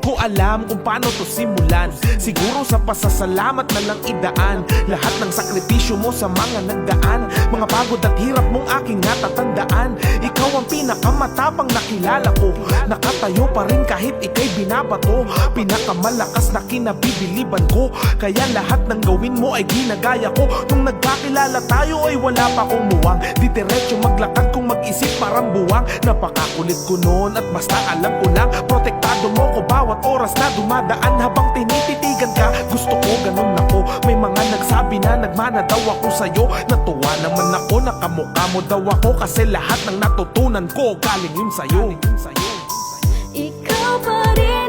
ko alam kung paano to simulan. Siguro sa pasasalamat na lang idaan lahat ng sakripisyo mo sa mga nagdaan. Mga pagod at hirap mong aking natatandaan. Ikaw ang pinakamatapang nakilala ko. Nakatayo pa rin kahit ika'y binabato. Pinakamalakas na kinabibiliban ko. Kaya lahat ng gawin mo ay ginagaya ko. Nung nagkakilala tayo ay wala pa akong muwang. Di diretso maglakad kung mag-isip parang buwang. Napakakulit ko noon at basta alam ko lang protektado mo ko bawat oras na dumadaan. Habang tinititigan ka, gusto ko ganun ako. May mga nagsabi na nagmana daw ako sa'yo. Natuwa naman ako, nakamukha mo daw ako. Kasi lahat ng natutunan ko galing yun sa'yo. Ikaw pa rin